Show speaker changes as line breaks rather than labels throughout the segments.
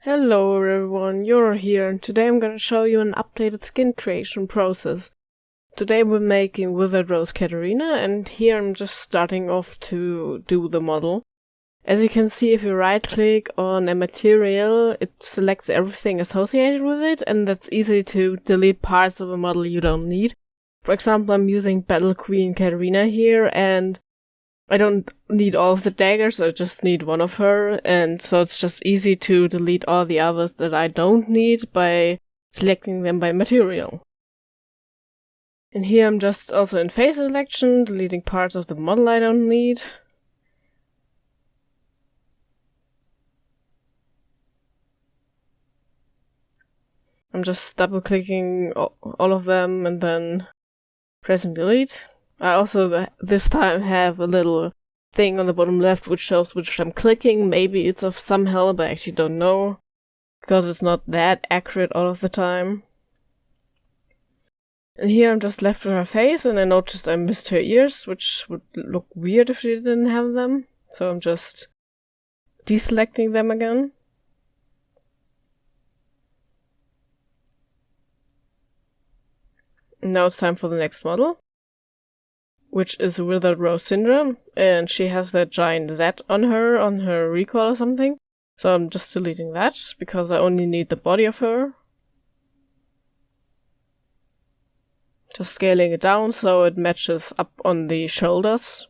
Hello everyone, You're here, and today I'm gonna show you an updated skin creation process. Today we're making Withered Rose Katarina, and here I'm just starting off to do the model. As you can see, if you right click on a material, it selects everything associated with it, and that's easy to delete parts of a model you don't need. For example, I'm using Battle Queen Katarina here, and I don't need all of the daggers, I just need one of her, and so it's just easy to delete all the others that I don't need by selecting them by material. And here I'm just also in face selection, deleting parts of the model I don't need. I'm just double clicking all of them and then pressing delete. I also this time have a little thing on the bottom left which shows which I'm clicking. Maybe it's of some help, I actually don't know, because it's not that accurate all of the time. And here I'm just left with her face, and I noticed I missed her ears, which would look weird if she didn't have them. So I'm just deselecting them again. And now it's time for the next model, which is Withered Rose Syndra, and she has that giant Z on her recall or something. So I'm just deleting that, because I only need the body of her. Just scaling it down so it matches up on the shoulders,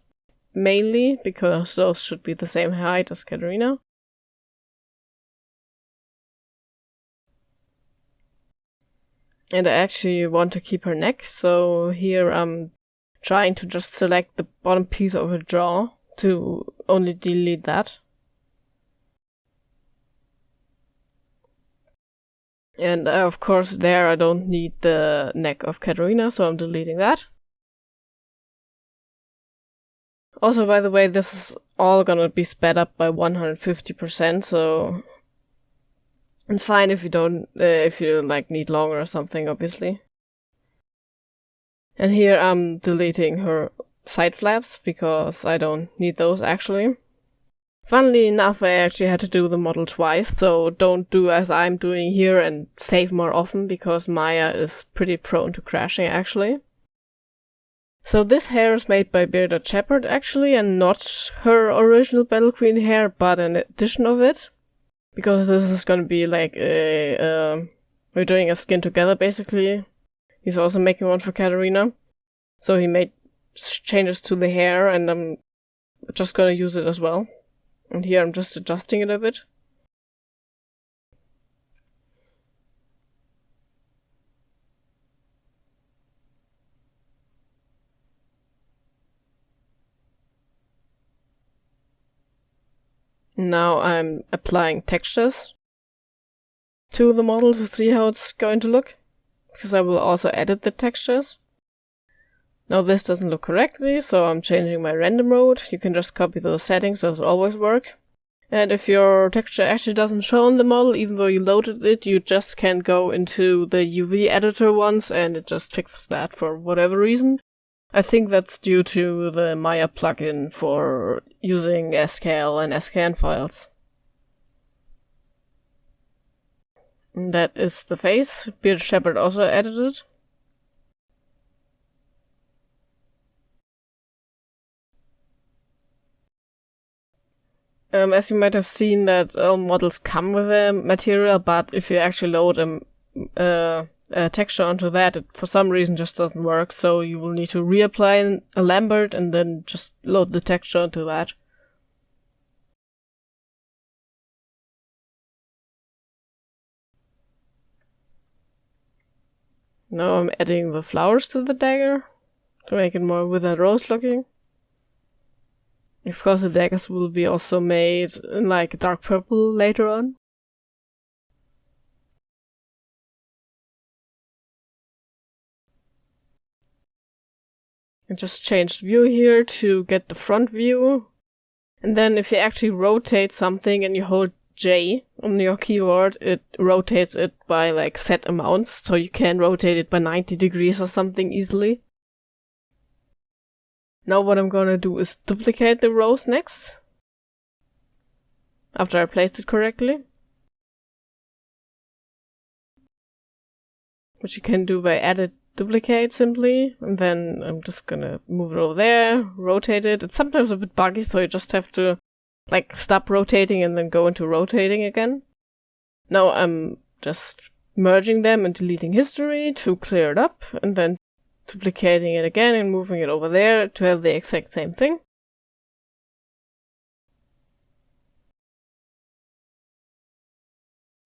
mainly, because those should be the same height as Katarina. And I actually want to keep her neck, so here I'm trying to just select the bottom piece of her jaw to only delete that. And of course there I don't need the neck of Katarina, so I'm deleting that. Also, by the way, this is all gonna be sped up by 150%, so it's fine if you don't, if you like need longer or something, obviously. And here I'm deleting her side flaps because I don't need those actually. Funnily enough, I actually had to do the model twice, so don't do as I'm doing here and save more often, because Maya is pretty prone to crashing actually. So this hair is made by Bearded Shepherd actually, and not her original Battle Queen hair, but an addition of it. Because this is gonna be like we're doing a skin together basically. He's also making one for Katarina. So he made changes to the hair, and I'm just gonna use it as well. And here I'm just adjusting it a bit. Now I'm applying textures to the model to see how it's going to look, because I will also edit the textures. Now this doesn't look correctly, so I'm changing my render mode. You can just copy those settings, those always work. And if your texture actually doesn't show on the model, even though you loaded it, you just can go into the UV editor once and it just fixes that for whatever reason. I think that's due to the Maya plugin for using SKL and SKN files. And that is the face. Bearded Shepherd also edited. As you might have seen, that all models come with a material, but if you actually load a texture onto that, it for some reason just doesn't work, so you will need to reapply a Lambert and then just load the texture onto that. Now I'm adding the flowers to the dagger to make it more Withered Rose looking. Of course, the daggers will be also made in like dark purple later on. And just change view here to get the front view. And then if you actually rotate something and you hold J on your keyboard, it rotates it by like set amounts, so you can rotate it by 90 degrees or something easily. Now what I'm gonna do is duplicate the rose next, after I placed it correctly. which you can do by edit duplicate simply, and then I'm just gonna move it over there, rotate it. It's sometimes a bit buggy, so you just have to like stop rotating and then go into rotating again. Now I'm just merging them and deleting history to clear it up, and then duplicating it again and moving it over there to have the exact same thing.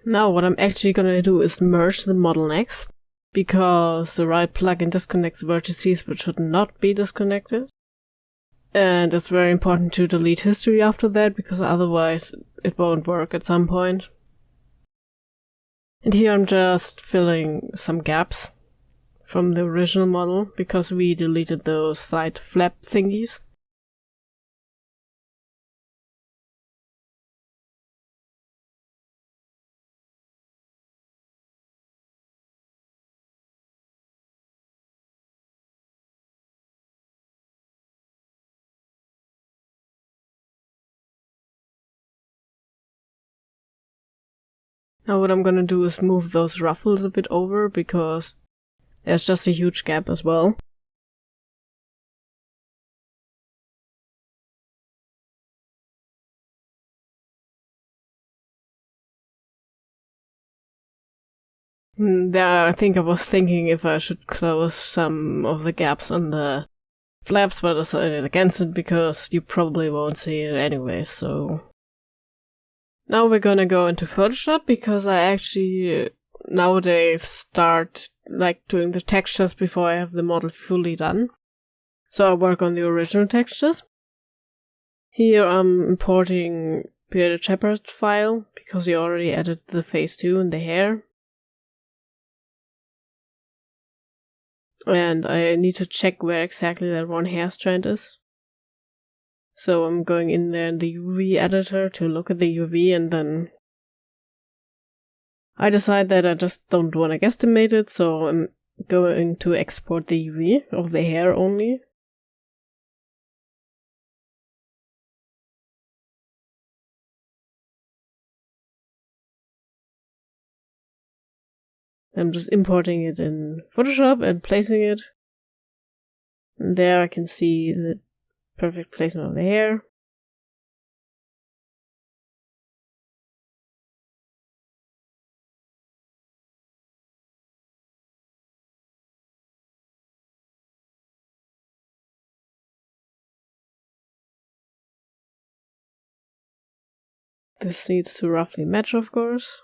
Now what I'm actually gonna do is merge the model next, because the right plugin disconnects vertices which should not be disconnected. And it's very important to delete history after that, because otherwise it won't work at some point. And here I'm just filling some gaps from the original model, because we deleted those side flap thingies. Now what I'm gonna do is move those ruffles a bit over, because there's just a huge gap as well. There, I think I was thinking if I should close some of the gaps on the flaps, but I decided against it because you probably won't see it anyway, so... Now we're gonna go into Photoshop, because I actually nowadays start like doing the textures before I have the model fully done. So I work on the original textures. Here I'm importing Bearded Shepherd file, because you already added the face 2 and the hair. And I need to check where exactly that one hair strand is. So I'm going in there in the UV editor to look at the UV, and then I decide that I just don't want to guesstimate it, so I'm going to export the UV of the hair only. I'm just importing it in Photoshop and placing it. And there I can see the perfect placement of the hair. This needs to roughly match, of course.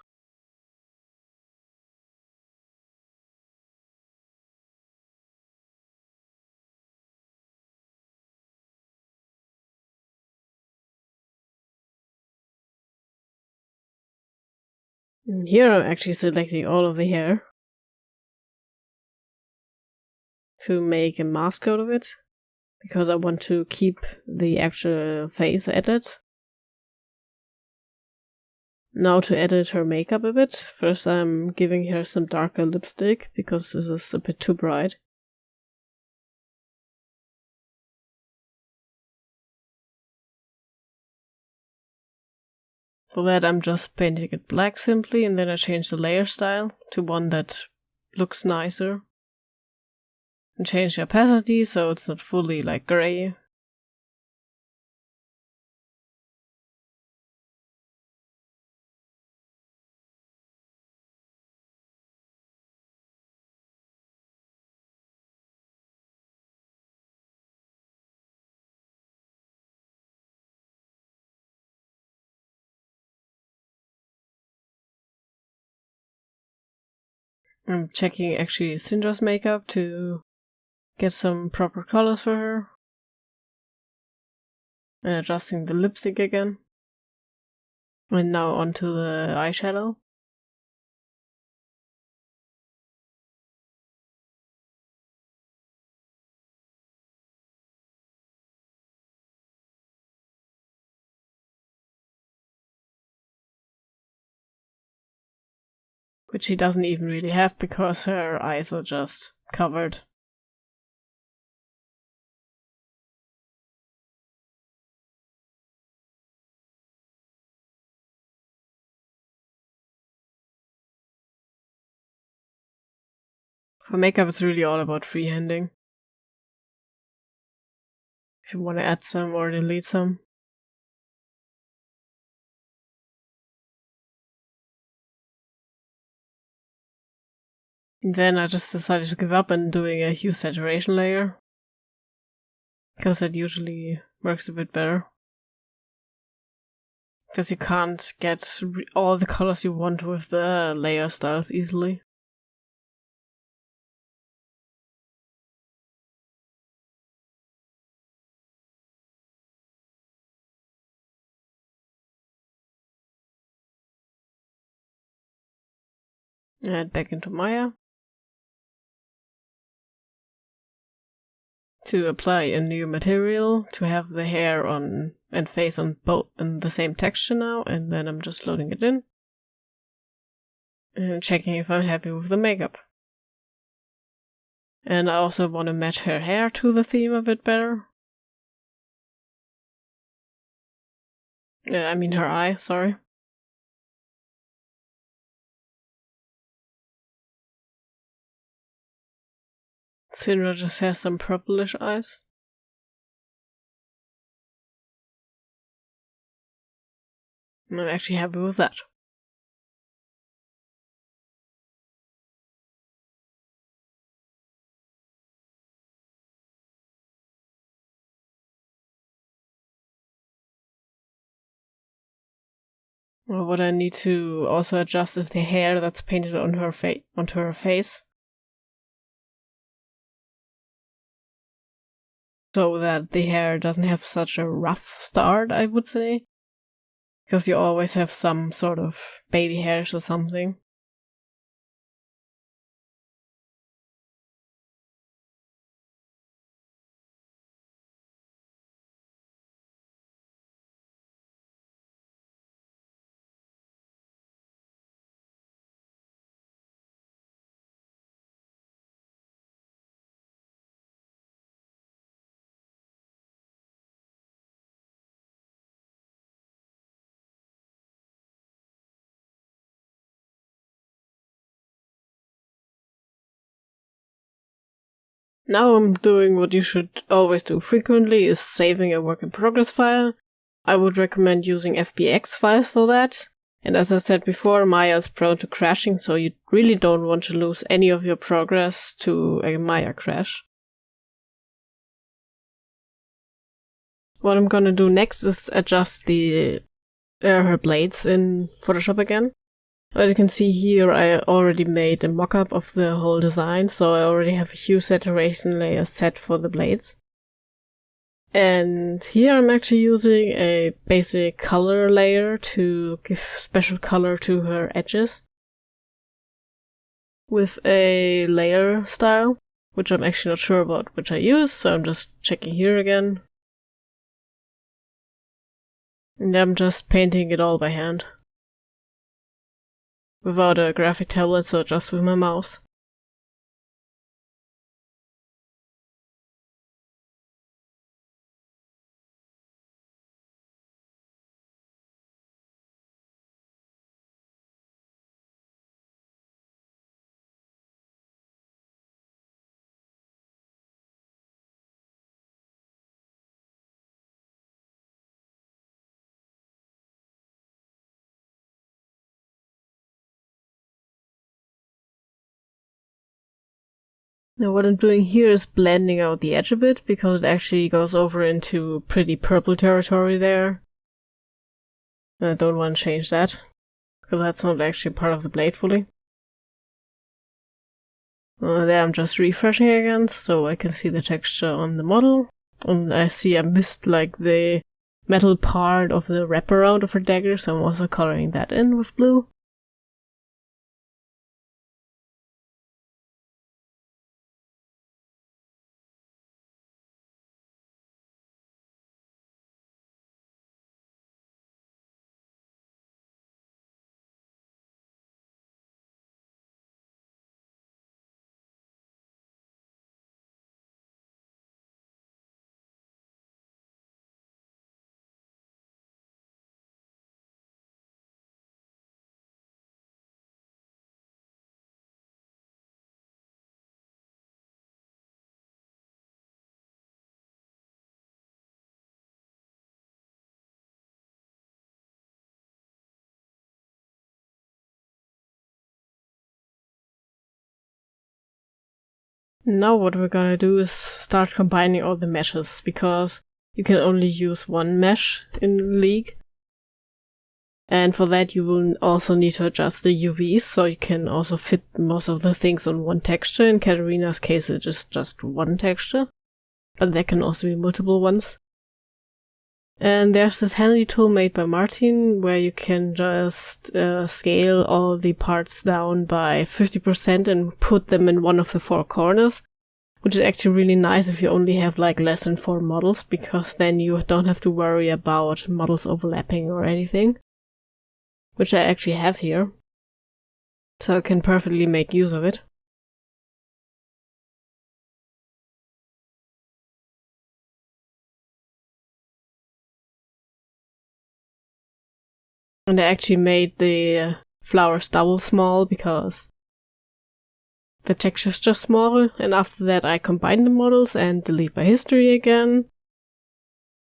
And here I'm actually selecting all of the hair to make a mask out of it, because I want to keep the actual face edit. Now to edit her makeup a bit, first I'm giving her some darker lipstick, because this is a bit too bright. For that I'm just painting it black simply, and then I change the layer style to one that looks nicer. And change the opacity so it's not fully like grey. I'm checking actually Syndra's makeup to get some proper colors for her. And adjusting the lipstick again. And now onto the eyeshadow. Which she doesn't even really have, because her eyes are just covered. For makeup, it's really all about freehanding. If you want to add some or delete some. And then I just decided to give up and doing a hue saturation layer, because that usually works a bit better. Because you can't get all the colors you want with the layer styles easily. Add back into Maya. To apply a new material, to have the hair on and face on both in the same texture now, and then I'm just loading it in. And checking if I'm happy with the makeup. And I also want to match her hair to the theme a bit better. I mean her eye, sorry. Syndra just has some purplish eyes. I'm actually happy with that. Well, what I need to also adjust is the hair that's painted on her onto her face. So that the hair doesn't have such a rough start, I would say. Because you always have some sort of baby hairs or something. Now I'm doing what you should always do frequently, is saving a work in progress file. I would recommend using FBX files for that. And as I said before, Maya is prone to crashing, so you really don't want to lose any of your progress to a Maya crash. What I'm gonna do next is adjust her blades in Photoshop again. As you can see here, I already made a mock-up of the whole design, so I already have a hue saturation layer set for the blades. And here I'm actually using a basic color layer to give special color to her edges with a layer style, which I'm actually not sure about which I use, so I'm just checking here again. And I'm just painting it all by hand. Without a graphic tablet, so just with my mouse. Now what I'm doing here is blending out the edge a bit, because it actually goes over into pretty purple territory there. And I don't want to change that, because that's not actually part of the blade fully. There I'm just refreshing again, so I can see the texture on the model. And I see I missed like the metal part of the wraparound of her dagger, so I'm also coloring that in with blue. Now what we're gonna do is start combining all the meshes, because you can only use one mesh in League. And for that you will also need to adjust the UVs, so you can also fit most of the things on one texture. In Katarina's case it is just one texture, but there can also be multiple ones. And there's this handy tool made by Martin where you can just scale all the parts down by 50% and put them in one of the four corners, which is actually really nice if you only have like less than 4 models, because then you don't have to worry about models overlapping or anything, which I actually have here, so I can perfectly make use of it. And I actually made the flowers double small because the texture's just small, and after that I combine the models and delete by history again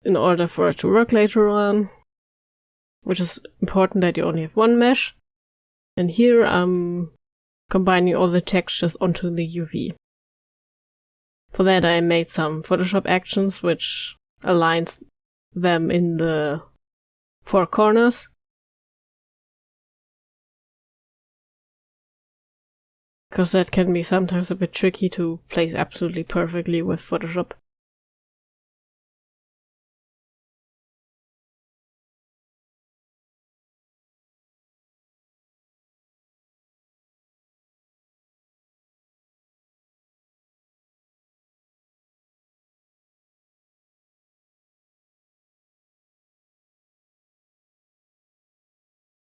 in order for it to work later on, which is important that you only have one mesh. And here I'm combining all the textures onto the UV. For that I made some Photoshop actions which aligns them in the 4 corners. Because that can be sometimes a bit tricky to place absolutely perfectly with Photoshop.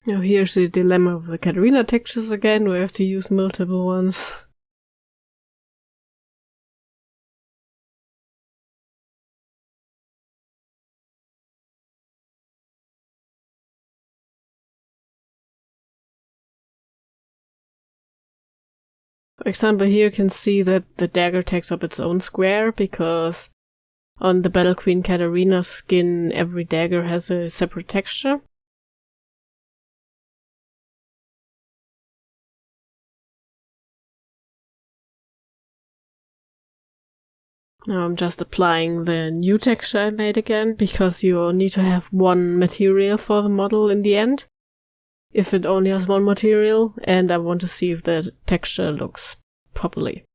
Now here's the dilemma of the Katarina textures again, we have to use multiple ones. For example, here you can see that the dagger takes up its own square, because on the Battle Queen Katarina skin every dagger has a separate texture. Now I'm just applying the new texture I made again, because you need to have one material for the model in the end, if it only has one material, and I want to see if the texture looks properly.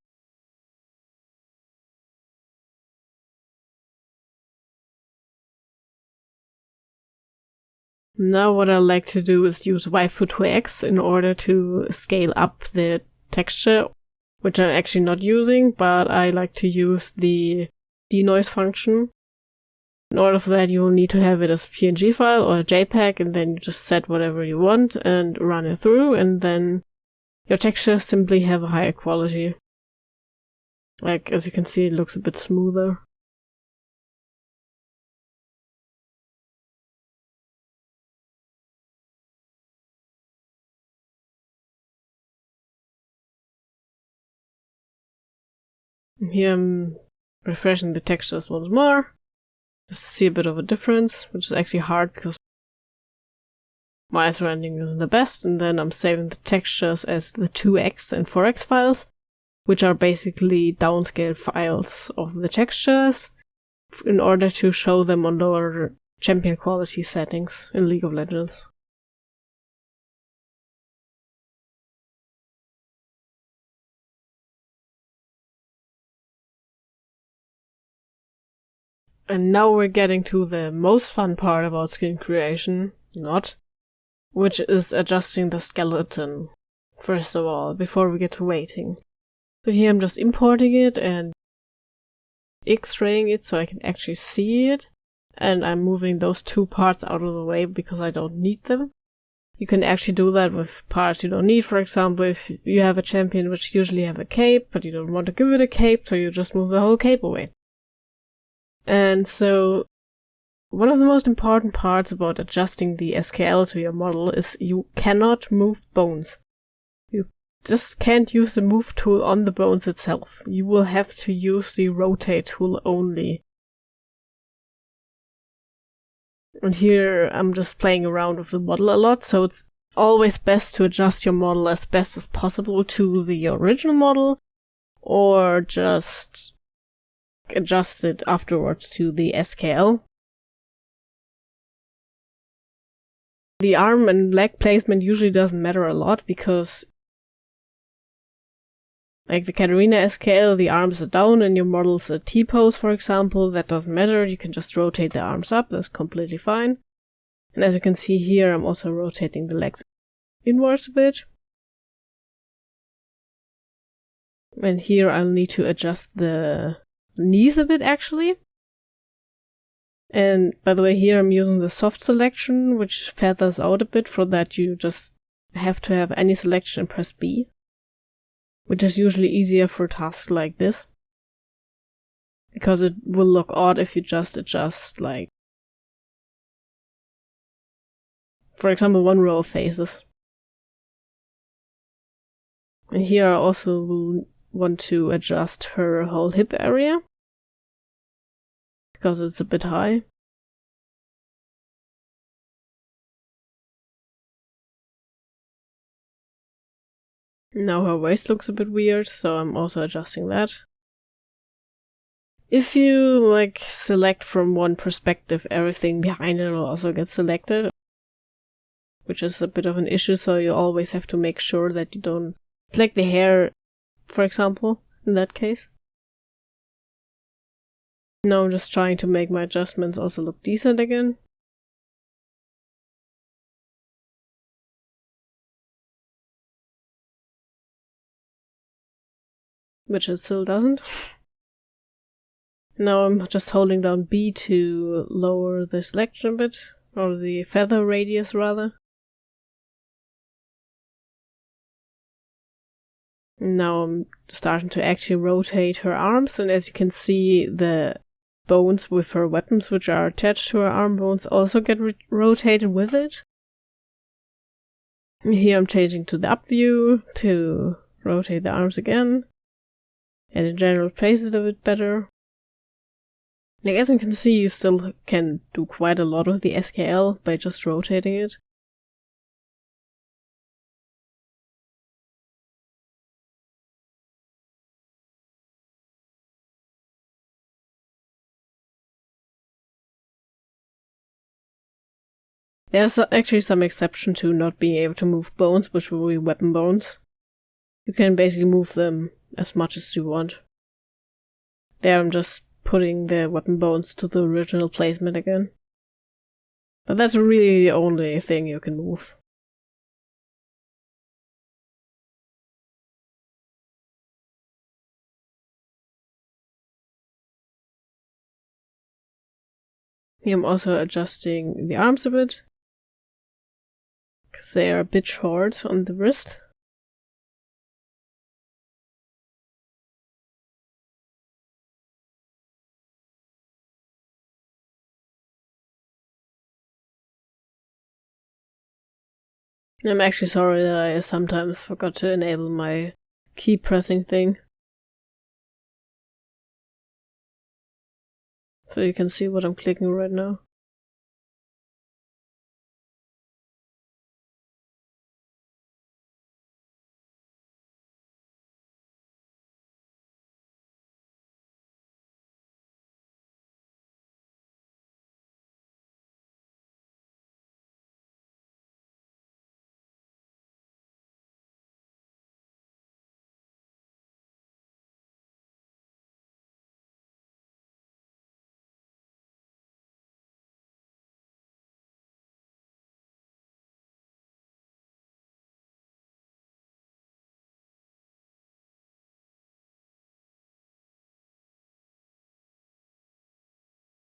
Now what I like to do is use Waifu2X in order to scale up the texture, which I'm actually not using, but I like to use the denoise function. In order for that you will need to have it as a PNG file or a JPEG, and then you just set whatever you want and run it through, and then your textures simply have a higher quality. Like, as you can see, it looks a bit smoother. Here I'm refreshing the textures once more, just to see a bit of a difference, which is actually hard because my eyes rendering isn't the best, and then I'm saving the textures as the 2x and 4x files, which are basically downscale files of the textures in order to show them on lower champion quality settings in League of Legends. And now we're getting to the most fun part about skin creation, which is adjusting the skeleton, first of all, before we get to weighting. So here I'm just importing it and X-raying it so I can actually see it, and I'm moving those 2 parts out of the way because I don't need them. You can actually do that with parts you don't need. For example, if you have a champion which usually have a cape, but you don't want to give it a cape, so you just move the whole cape away. And so one of the most important parts about adjusting the SKL to your model is you cannot move bones. You just can't use the move tool on the bones itself. You will have to use the rotate tool only. And here I'm just playing around with the model a lot, so it's always best to adjust your model as best as possible to the original model, or just adjust it afterwards to the SKL. The arm and leg placement usually doesn't matter a lot because, like the Katarina SKL, the arms are down and your model's a T-pose, for example. That doesn't matter. You can just rotate the arms up. That's completely fine. And as you can see here, I'm also rotating the legs inwards a bit. And here I'll need to adjust the knees a bit, actually. And by the way, here I'm using the soft selection, which feathers out a bit. For that, you just have to have any selection and press B, which is usually easier for tasks like this, because it will look odd if you just adjust, like, for example, one row of faces. And here I also will want to adjust her whole hip area, because it's a bit high. Now her waist looks a bit weird, so I'm also adjusting that. If you, select from one perspective, everything behind it will also get selected, which is a bit of an issue, so you always have to make sure that you don't select the hair, for example, in that case. Now I'm just trying to make my adjustments also look decent again. Which it still doesn't. Now I'm just holding down B to lower the selection a bit, or the feather radius rather. Now I'm starting to actually rotate her arms, and as you can see, the bones with her weapons, which are attached to her arm bones, also get rotated with it. And here I'm changing to the up view to rotate the arms again, and in general place it a bit better. As you can see, you still can do quite a lot with the SKL by just rotating it. There's actually some exception to not being able to move bones, which will be weapon bones. You can basically move them as much as you want. There I'm just putting the weapon bones to the original placement again. But that's really the only thing you can move. Here I'm also adjusting the arms a bit, because they are a bit short on the wrist. I'm actually sorry that I sometimes forgot to enable my key pressing thing. So you can see what I'm clicking right now.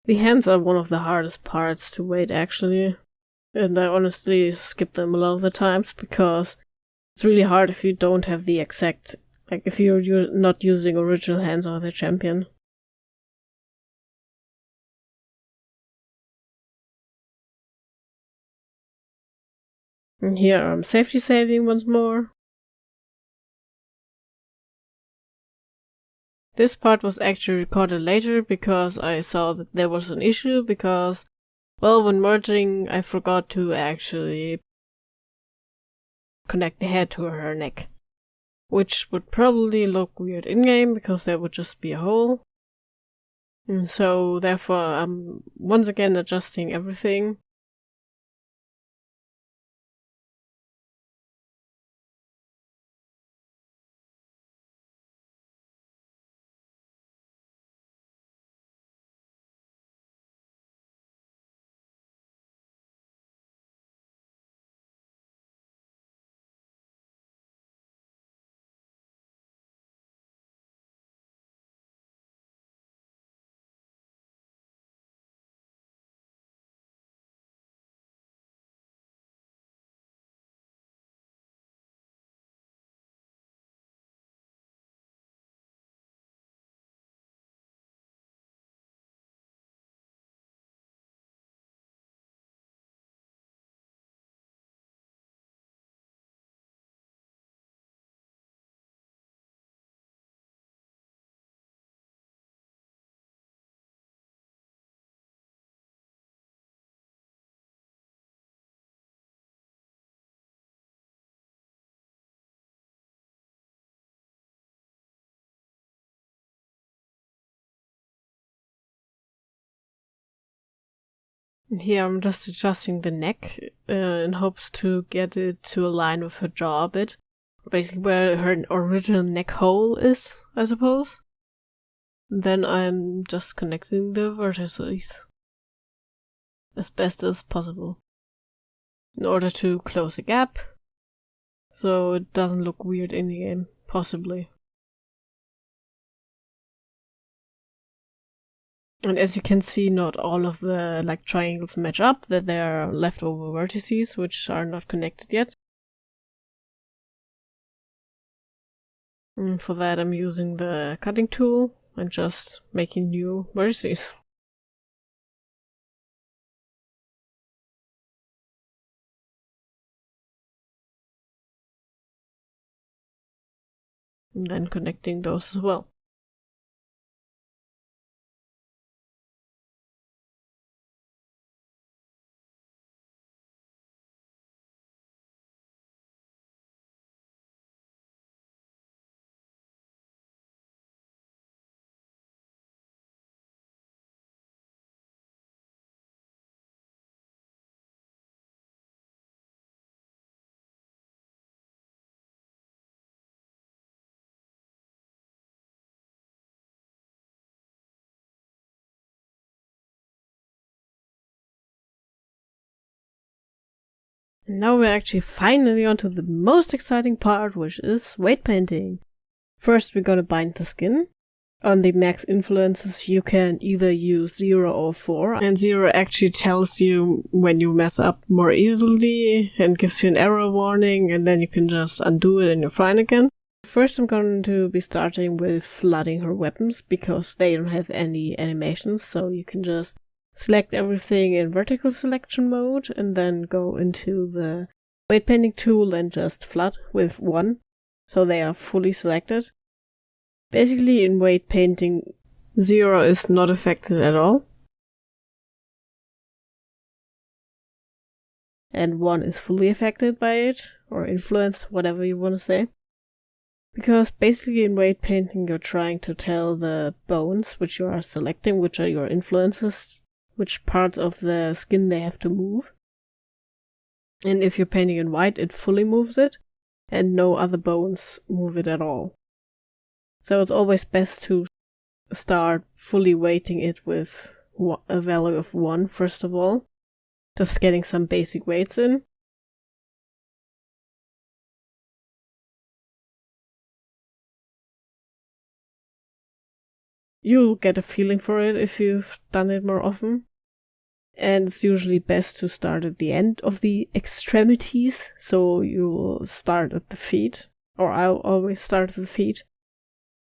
The hands are one of the hardest parts to weight, actually, and I honestly skip them a lot of the times because it's really hard if you don't have the exact, if you're not using original hands of the champion. And here I'm safety saving once more. This part was actually recorded later because I saw that there was an issue because, well, when merging I forgot to actually connect the head to her neck, which would probably look weird in-game because there would just be a hole. And so therefore I'm once again adjusting everything. And here I'm just adjusting the neck in hopes to get it to align with her jaw a bit. Basically where her original neck hole is, I suppose. Then I'm just connecting the vertices as best as possible in order to close the gap so it doesn't look weird in the game, possibly. And as you can see, not all of the triangles match up, that there are leftover vertices which are not connected yet. And for that I'm using the cutting tool and just making new vertices. And then connecting those as well. And now we're actually finally onto the most exciting part, which is weight painting. First we're gonna bind the skin. On the max influences you can either use 0 or 4, and 0 actually tells you when you mess up more easily and gives you an error warning, and then you can just undo it and you're fine again. First I'm going to be starting with flooding her weapons because they don't have any animations, so you can just select everything in vertical selection mode and then go into the weight painting tool and just flood with 1, so they are fully selected. Basically in weight painting 0 is not affected at all, and 1 is fully affected by it, or influenced, whatever you want to say. Because basically in weight painting you're trying to tell the bones which you are selecting, which are your influences, which parts of the skin they have to move. And if you're painting in white, it fully moves it, and no other bones move it at all. So it's always best to start fully weighting it with a value of 1 first of all, just getting some basic weights in. You'll get a feeling for it if you've done it more often. And it's usually best to start at the end of the extremities, so you'll start at the feet, or I'll always start at the feet.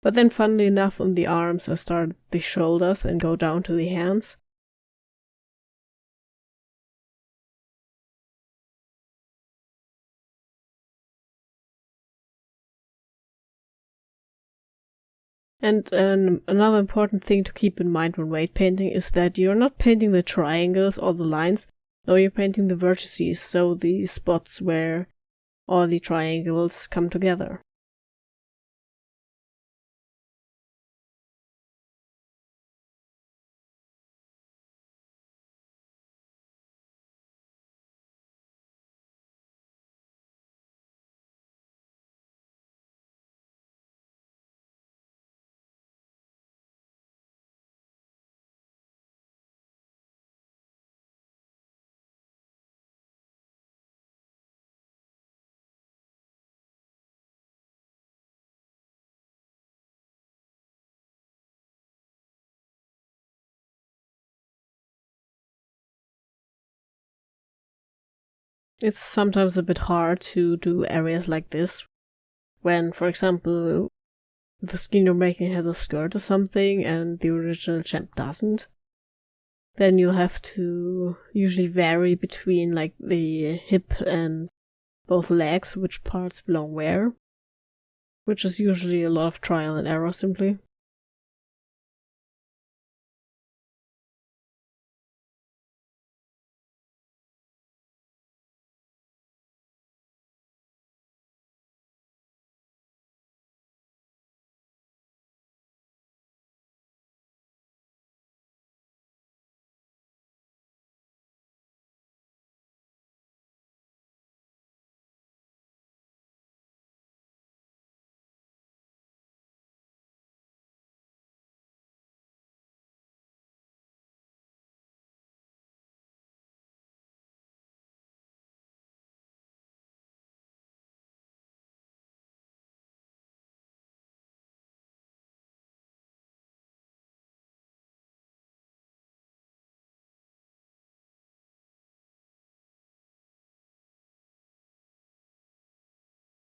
But then funnily enough on the arms I start at the shoulders and go down to the hands. And another important thing to keep in mind when weight painting is that you're not painting the triangles or the lines, no, you're painting the vertices, so the spots where all the triangles come together. It's sometimes a bit hard to do areas like this when, for example, the skin you're making has a skirt or something and the original champ doesn't. Then you'll have to usually vary between like the hip and both legs, which parts belong where, which is usually a lot of trial and error simply.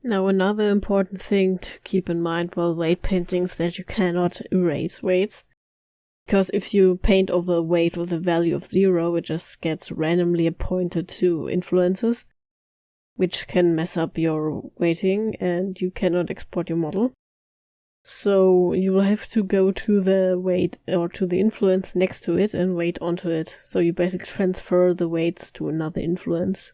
Now, another important thing to keep in mind while weight painting is that you cannot erase weights. Because if you paint over a weight with a value of 0, it just gets randomly appointed to influences, which can mess up your weighting and you cannot export your model. So you will have to go to the weight or to the influence next to it and weight onto it. So you basically transfer the weights to another influence.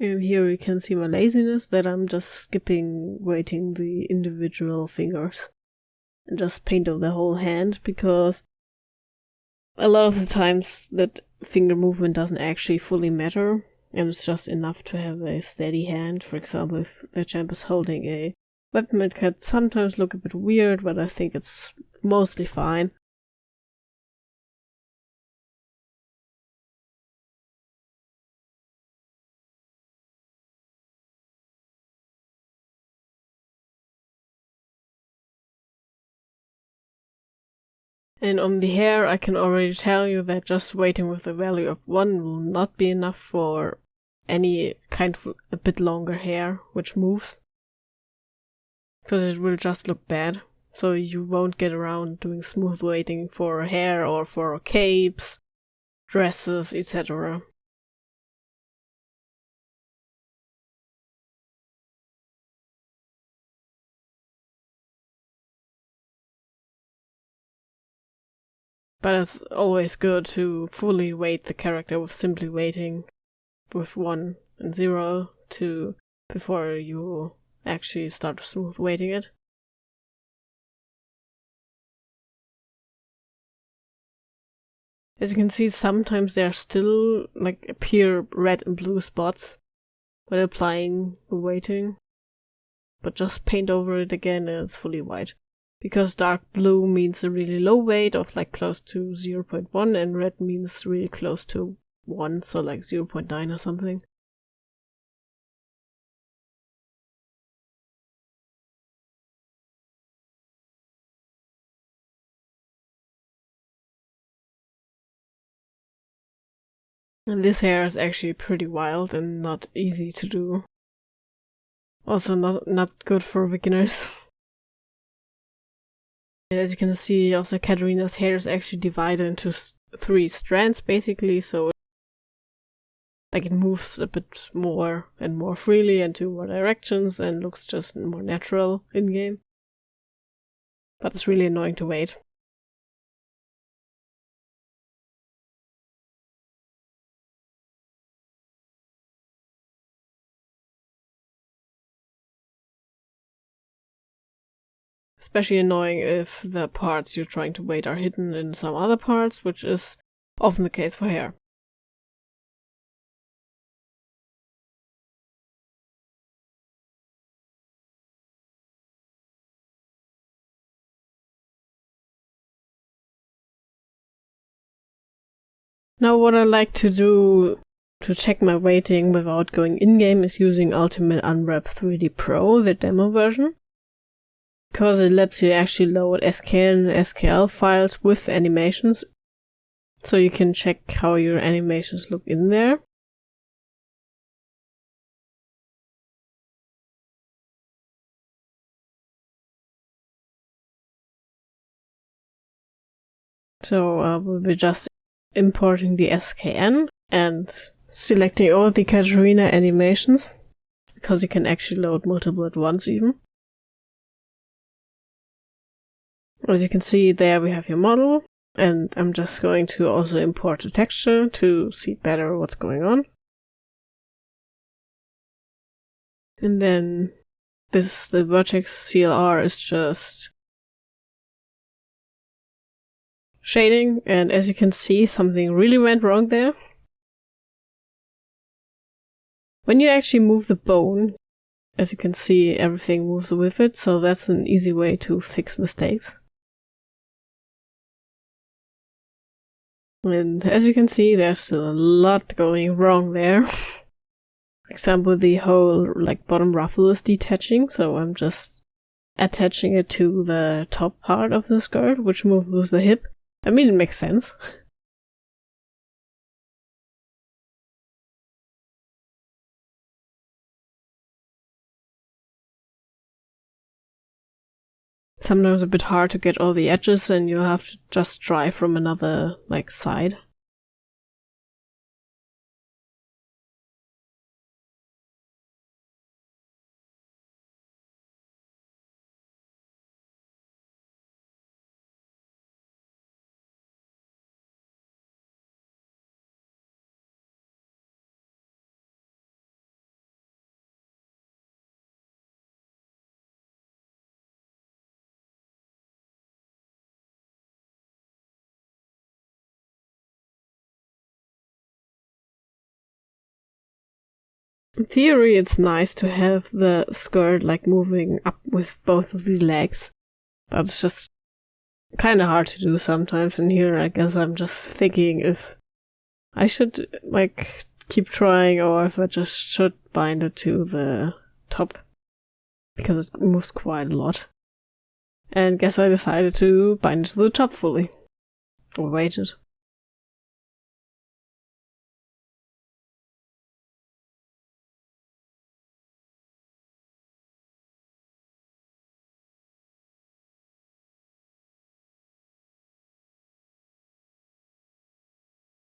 And here you can see my laziness that I'm just skipping weighting the individual fingers and just paint over the whole hand, because a lot of the times that finger movement doesn't actually fully matter and it's just enough to have a steady hand. For example, if the champ is holding a weapon, it can sometimes look a bit weird, but I think it's mostly fine. And on the hair, I can already tell you that just waiting with a value of 1 will not be enough for any kind of a bit longer hair which moves, because it will just look bad. So you won't get around doing smooth weighting for hair or for capes, dresses, etc. But it's always good to fully weight the character with simply weighting with 1 and 0 before you actually start smooth weighting it. As you can see, sometimes there still appear red and blue spots when applying the weighting, but just paint over it again and it's fully white. Because dark blue means a really low weight of close to 0.1 and red means really close to 1, so 0.9 or something. And this hair is actually pretty wild and not easy to do. Also not good for beginners. And as you can see, also Katarina's hair is actually divided into 3 strands basically, so it moves a bit more and more freely into more directions and looks just more natural in game. But it's really annoying to wait. Especially annoying if the parts you're trying to weight are hidden in some other parts, which is often the case for hair. Now what I like to do to check my weighting without going in-game is using Ultimate Unwrap 3D Pro, the demo version. Because it lets you actually load SKN and SKL files with animations, so you can check how your animations look in there. So we'll be just importing the SKN and selecting all the Katarina animations, because you can actually load multiple at once even. As you can see there we have your model, and I'm just going to also import the texture to see better what's going on. And then the vertex CLR is just shading, and as you can see, something really went wrong there. When you actually move the bone, as you can see, everything moves with it, so that's an easy way to fix mistakes. And as you can see, there's still a lot going wrong there. For example, the whole bottom ruffle is detaching, so I'm just attaching it to the top part of the skirt, which moves with the hip. I mean, it makes sense. Sometimes a bit hard to get all the edges, and you have to just try from another side. In theory, it's nice to have the skirt moving up with both of the legs, but it's just kind of hard to do sometimes. And here, I guess I'm just thinking if I should keep trying, or if I just should bind it to the top, because it moves quite a lot. And guess I decided to bind it to the top fully, or weight it.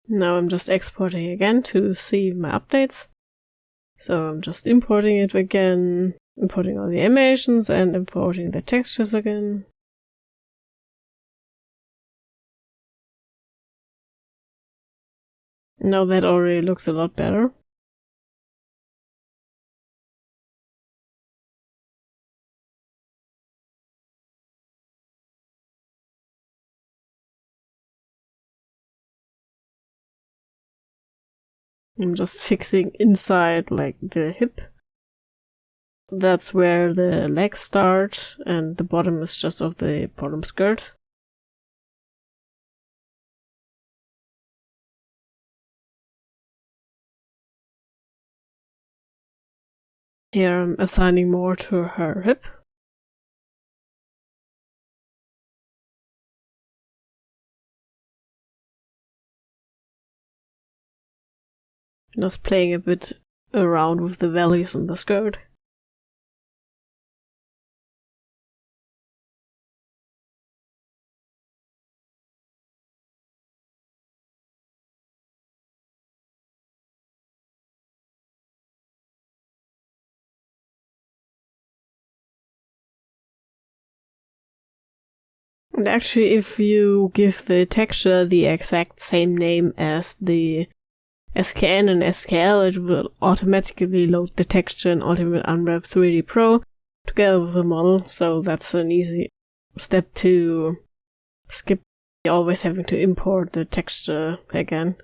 Now I'm just exporting again to see my updates. So I'm just importing it again, importing all the animations and importing the textures again. Now that already looks a lot better. I'm just fixing inside the hip. That's where the legs start, and the bottom is just of the bottom skirt. Here I'm assigning more to her hip. Just playing a bit around with the values on the skirt. And actually, if you give the texture the exact same name as the SKN and SKL, it will automatically load the texture in Ultimate Unwrap 3D Pro together with the model, so that's an easy step to skip always having to import the texture again.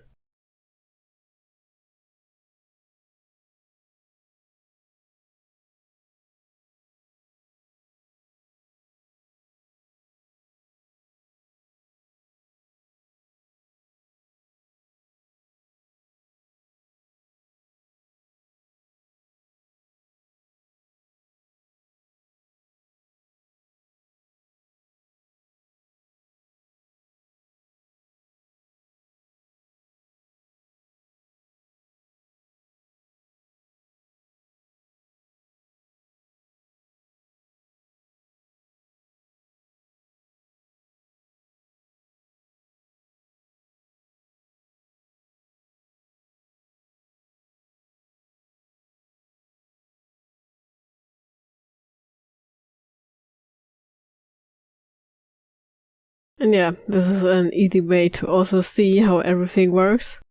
And yeah, this is an easy way to also see how everything works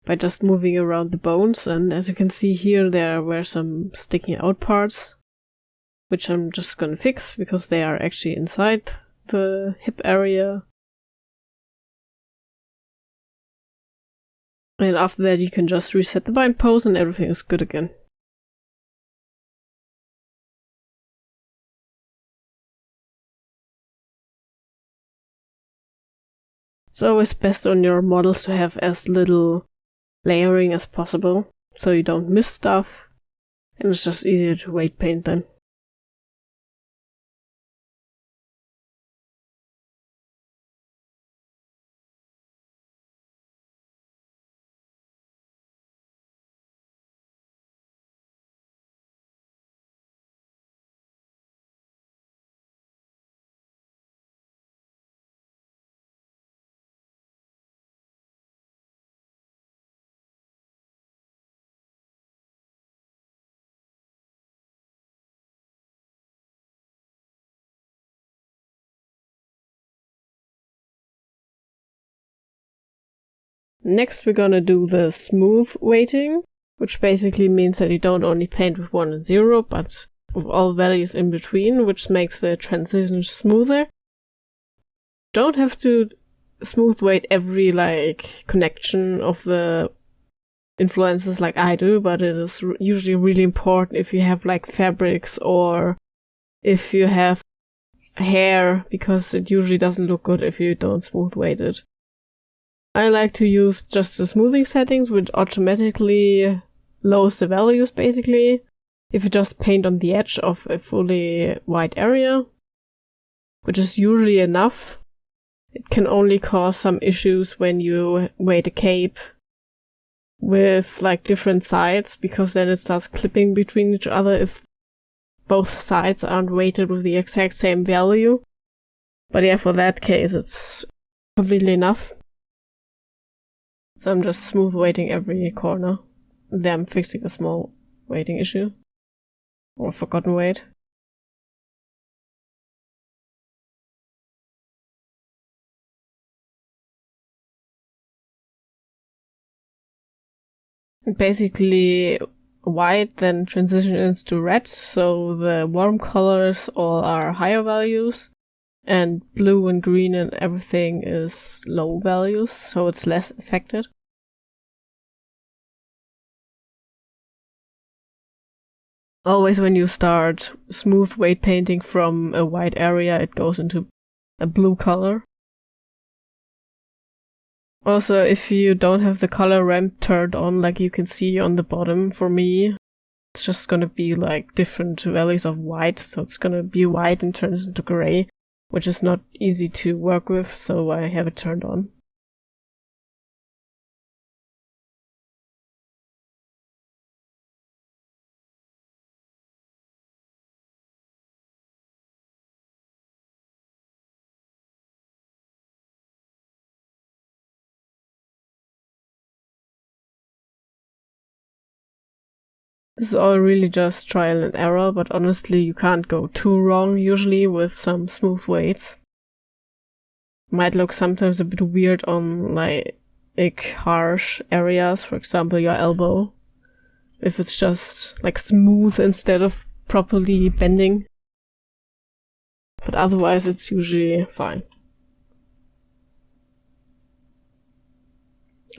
by just moving around the bones. And as you can see here, there were some sticking out parts, which I'm just gonna fix because they are actually inside the hip area. And after that you can just reset the bind pose and everything is good again. It's always best on your models to have as little layering as possible, so you don't miss stuff, and it's just easier to weight paint then. Next we're gonna do the smooth weighting, which basically means that you don't only paint with 1 and 0, but with all values in between, which makes the transition smoother. Don't have to smooth weight every connection of the influences like I do, but it is usually really important if you have fabrics or if you have hair, because it usually doesn't look good if you don't smooth weight it. I like to use just the smoothing settings, which automatically lowers the values basically if you just paint on the edge of a fully white area, which is usually enough. It can only cause some issues when you weight a cape with different sides, because then it starts clipping between each other if both sides aren't weighted with the exact same value. But yeah, for that case it's completely enough. So I'm just smooth weighting every corner. Then I'm fixing a small weighting issue. Or forgotten weight. Basically, white then transitions into red, so the warm colors all are higher values, and blue and green and everything is low values, so it's less affected. Always when you start smooth weight painting from a white area, it goes into a blue color. Also, if you don't have the color ramp turned on, like you can see on the bottom, for me, it's just gonna be different values of white, so it's gonna be white and turns into gray, which is not easy to work with, so I have it turned on. This is all really just trial and error, but honestly you can't go too wrong usually with some smooth weights. Might look sometimes a bit weird on harsh areas, for example your elbow, if it's just smooth instead of properly bending. But otherwise it's usually fine.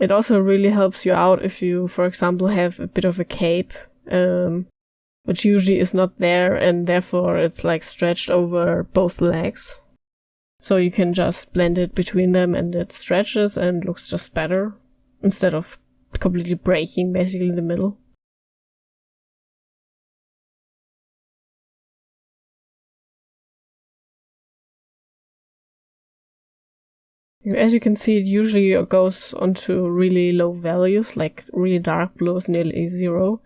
It also really helps you out if you, for example, have a bit of a cape, which usually is not there, and therefore it's stretched over both legs. So you can just blend it between them and it stretches and looks just better, instead of completely breaking basically in the middle. As you can see, it usually goes onto really low values, really dark blue is nearly 0.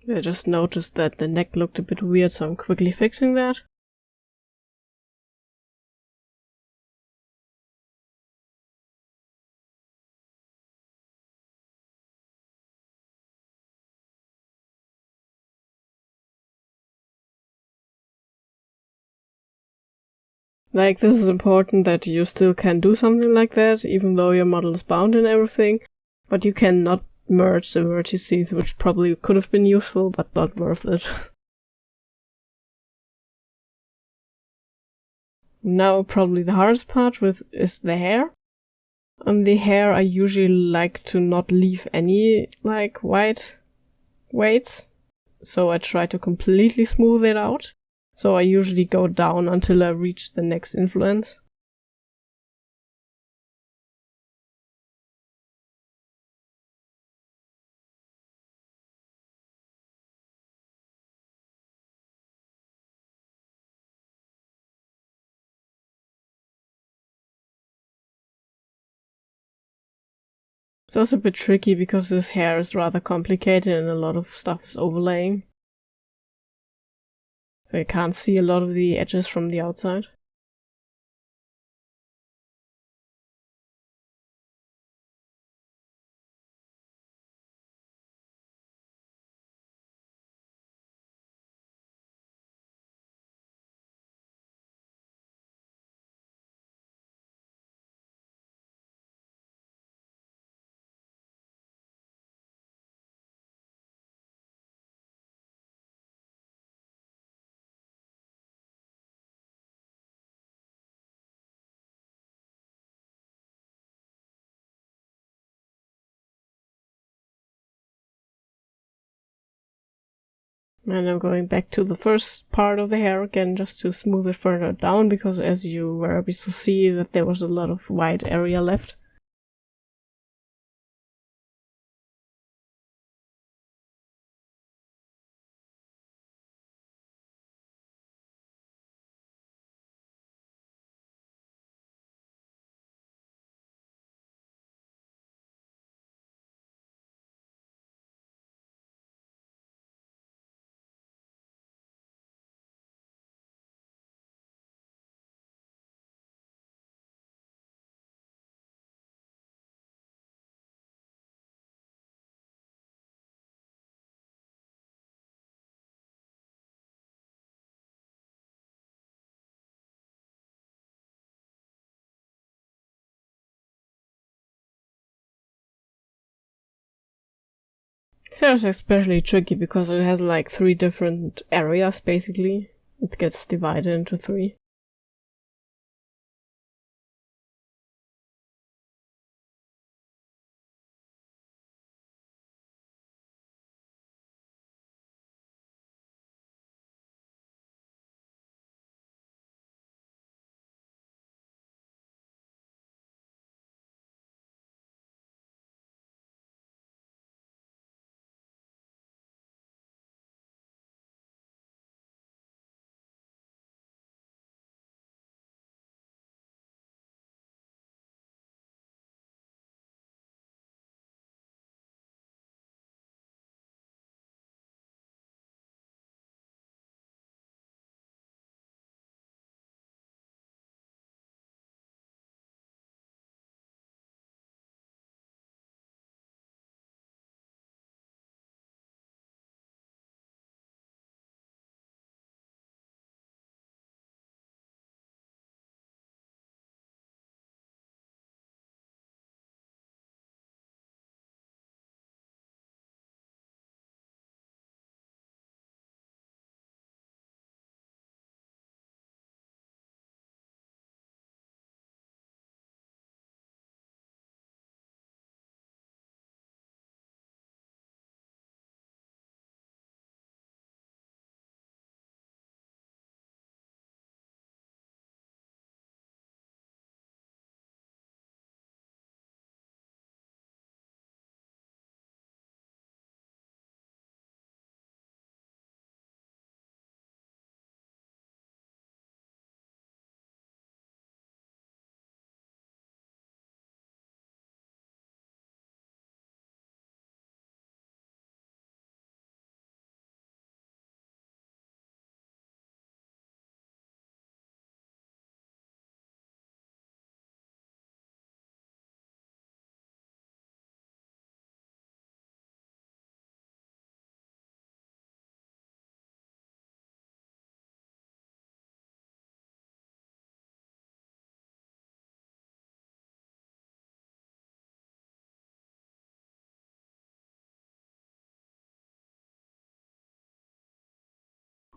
I just noticed that the neck looked a bit weird, so I'm quickly fixing that. Like, this is important that you still can do something like that, even though your model is bound and everything, but you cannot merge the vertices, which probably could have been useful, but not worth it. Now, probably the hardest part is the hair. On the hair, I usually like to not leave any, like, white weights, so I try to completely smooth it out. So I usually go down until I reach the next influence. It's also a bit tricky because this hair is rather complicated and a lot of stuff is overlaying. So you can't see a lot of the edges from the outside. And I'm going back to the first part of the hair again just to smooth it further down, because as you were able to see that there was a lot of white area left. This hair is especially tricky because it has like 3 different areas basically. It gets divided into 3.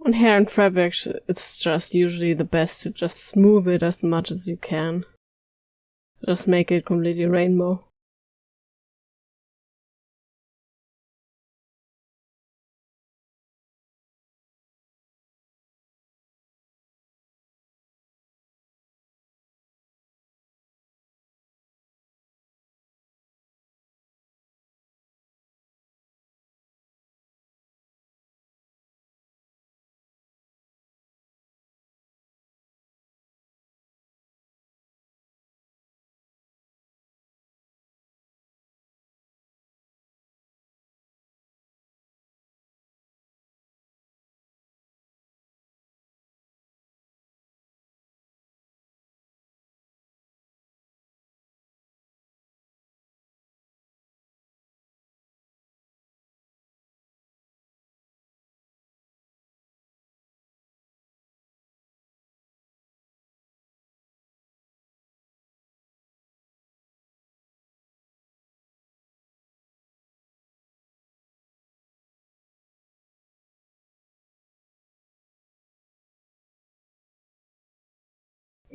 On hair and fabrics, it's just usually the best to just smooth it as much as you can. Just make it completely rainbow.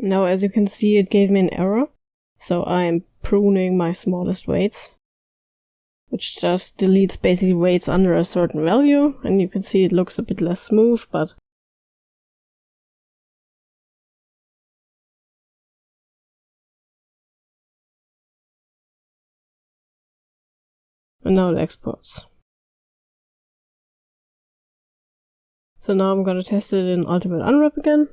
Now, as you can see, it gave me an error. So I'm pruning my smallest weights, which just deletes basically weights under a certain value. And you can see it looks a bit less smooth, but and now it exports. So now I'm gonna test it in Ultimate Unwrap again.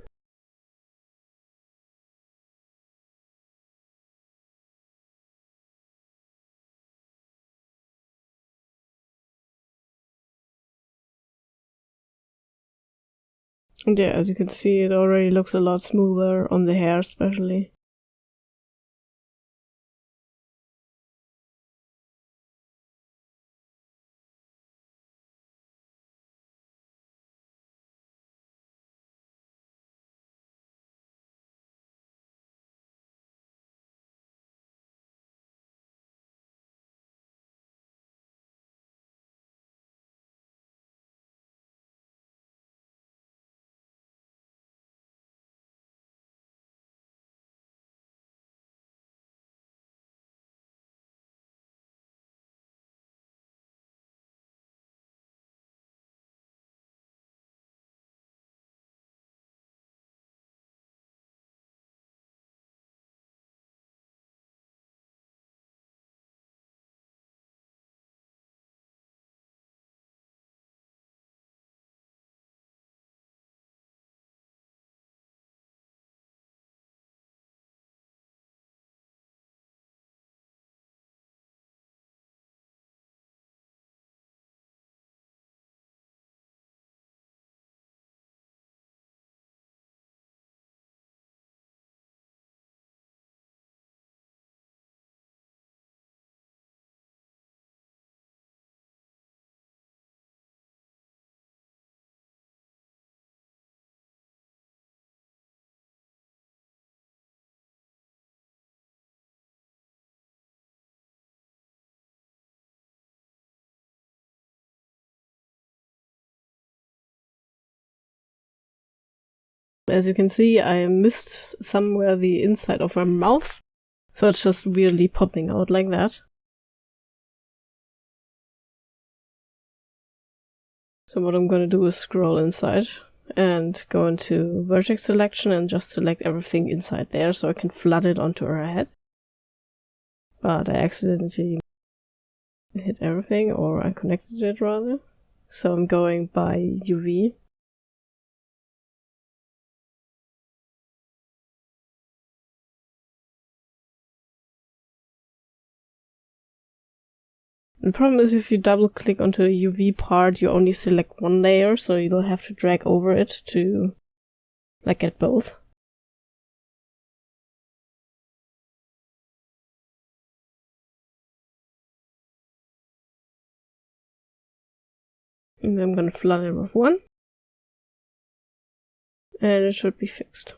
And yeah, as you can see, it already looks a lot smoother on the hair especially. As you can see, I missed somewhere the inside of my mouth, so it's just weirdly popping out like that. So what I'm gonna do is scroll inside and go into vertex selection and just select everything inside there so I can flood it onto her head. But I accidentally hit everything, or I connected it rather. So I'm going by UV. The problem is if you double click onto a UV part, you only select one layer, so you'll have to drag over it to get both. And I'm gonna flood it with one. And it should be fixed.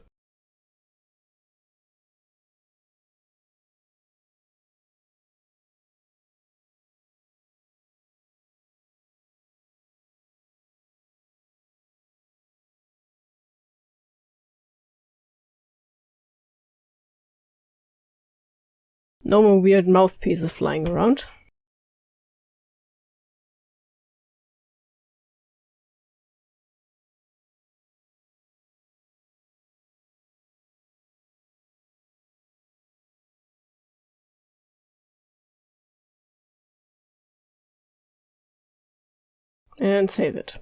No more weird mouthpieces flying around. And save it.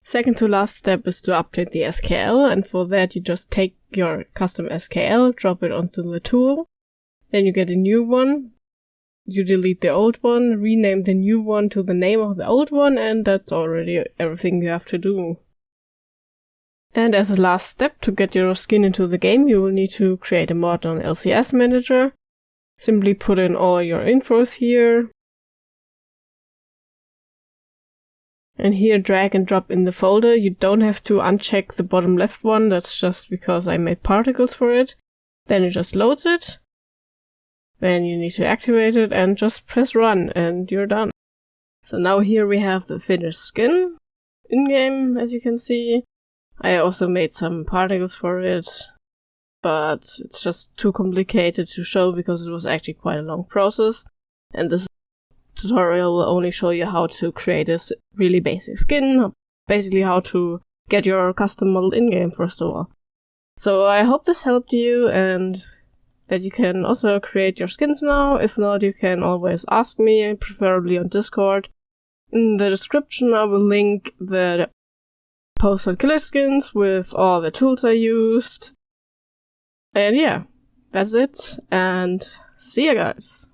Second to last step is to update the SKL, and for that you just take your custom SKL, drop it onto the tool, then you get a new one, you delete the old one, rename the new one to the name of the old one, and that's already everything you have to do. And as a last step, to get your skin into the game, you will need to create a mod on LCS Manager. Simply put in all your infos here. And here drag and drop in the folder. You don't have to uncheck the bottom left one, that's just because I made particles for it. Then it just loads it. Then you need to activate it and just press run and you're done. So now here we have the finished skin in-game, as you can see. I also made some particles for it, but it's just too complicated to show because it was actually quite a long process. And this tutorial will only show you how to create a really basic skin, basically how to get your custom model in-game first of all. So I hope this helped you and that you can also create your skins now. If not, you can always ask me, preferably on Discord. In the description I will link the post on Killer Skins with all the tools I used. And yeah, that's it, and see ya guys!